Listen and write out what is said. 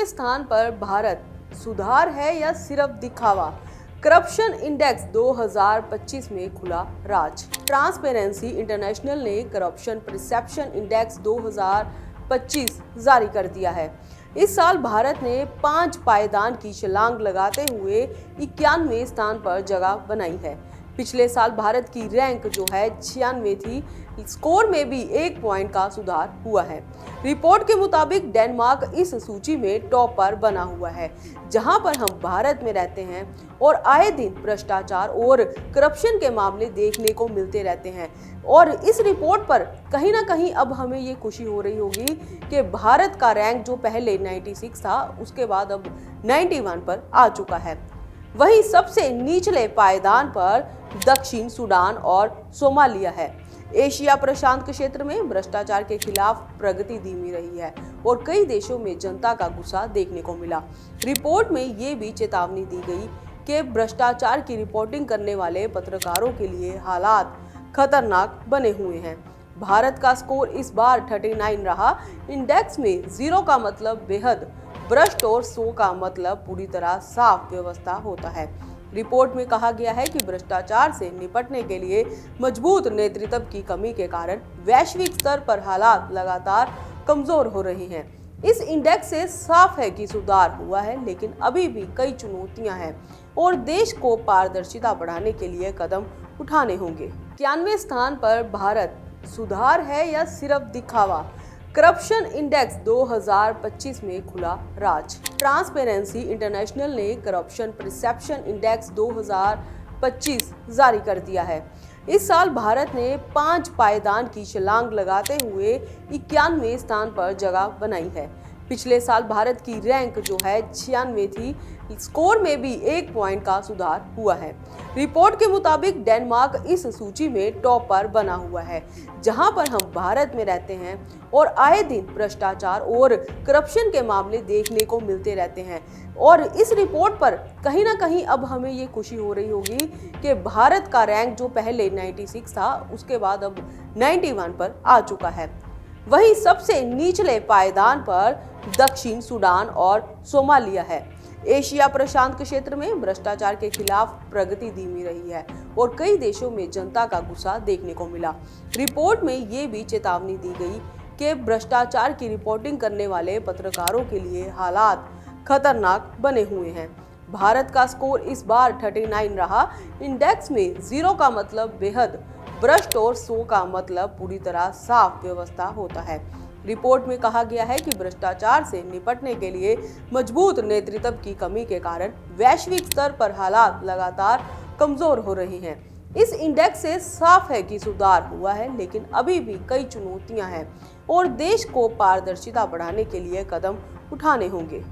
स्थान पर भारत, सुधार है या सिर्फ दिखावा? करप्शन इंडेक्स 2025 में खुला राज। ट्रांसपेरेंसी इंटरनेशनल ने करप्शन परसेप्शन इंडेक्स 2025 जारी कर दिया है। इस साल भारत ने 5 पायदान की छलांग लगाते हुए 91वें स्थान पर जगह बनाई है। पिछले साल भारत की रैंक जो है 96 थी, स्कोर में भी 1 पॉइंट का सुधार हुआ है। रिपोर्ट के मुताबिक डेनमार्क इस सूची में टॉप पर बना हुआ है, जहां पर हम भारत में रहते हैं और आए दिन भ्रष्टाचार और करप्शन के मामले देखने को मिलते रहते हैं। और इस रिपोर्ट पर कहीं ना कहीं अब हमें ये खुशी हो रही होगी कि भारत का रैंक जो पहले 96 था, उसके बाद अब 91 पर आ चुका है। वहीं सबसे निचले पायदान पर दक्षिण सूडान और सोमालिया है। एशिया प्रशांत क्षेत्र में भ्रष्टाचार के खिलाफ प्रगति धीमी रही है और कई देशों में जनता का गुस्सा देखने को मिला। रिपोर्ट में ये भी चेतावनी दी गई कि भ्रष्टाचार की रिपोर्टिंग करने वाले पत्रकारों के लिए हालात खतरनाक बने हुए हैं। भारत का स्कोर इस बार 39 रहा। इंडेक्स में 0 का मतलब बेहद भ्रष्ट और 100 का मतलब पूरी तरह साफ व्यवस्था होता है। रिपोर्ट में कहा गया है कि भ्रष्टाचार से निपटने के लिए मजबूत नेतृत्व की कमी के कारण वैश्विक स्तर पर हालात लगातार कमजोर हो रहे हैं। इस इंडेक्स से साफ है कि सुधार हुआ है, लेकिन अभी भी कई चुनौतियां हैं और देश को पारदर्शिता बढ़ाने के लिए कदम उठाने होंगे। 91वें स्थान पर भारत, सुधार है या सिर्फ दिखावा? करप्शन इंडेक्स 2025 में खुला राज। ट्रांसपेरेंसी इंटरनेशनल ने करप्शन परसेप्शन इंडेक्स 2025 जारी कर दिया है। इस साल भारत ने 5 पायदान की छलांग लगाते हुए 91वें स्थान पर जगह बनाई है। पिछले साल भारत की रैंक जो है 96 थी, स्कोर में भी 1 पॉइंट का सुधार हुआ है। रिपोर्ट के मुताबिक डेनमार्क इस सूची में टॉप पर बना हुआ है, जहां पर हम भारत में रहते हैं और आए दिन भ्रष्टाचार और करप्शन के मामले देखने को मिलते रहते हैं। और इस रिपोर्ट पर कहीं ना कहीं अब हमें ये खुशी हो रही होगी कि भारत का रैंक जो पहले 96 था, उसके बाद अब 91 पर आ चुका है। वहीं सबसे निचले पायदान पर दक्षिण सूडान और सोमालिया है। एशिया प्रशांत क्षेत्र में भ्रष्टाचार के खिलाफ प्रगति धीमी रही है और कई देशों में जनता का गुस्सा देखने को मिला। रिपोर्ट में ये भी चेतावनी दी गई कि भ्रष्टाचार की रिपोर्टिंग करने वाले पत्रकारों के लिए हालात खतरनाक बने हुए हैं। भारत का स्कोर इस बार 39 रहा। इंडेक्स में 0 का मतलब बेहद भ्रष्ट और 100 का मतलब पूरी तरह साफ व्यवस्था होता है। रिपोर्ट में कहा गया है कि भ्रष्टाचार से निपटने के लिए मजबूत नेतृत्व की कमी के कारण वैश्विक स्तर पर हालात लगातार कमजोर हो रहे हैं। इस इंडेक्स से साफ है कि सुधार हुआ है, लेकिन अभी भी कई चुनौतियां हैं और देश को पारदर्शिता बढ़ाने के लिए कदम उठाने होंगे।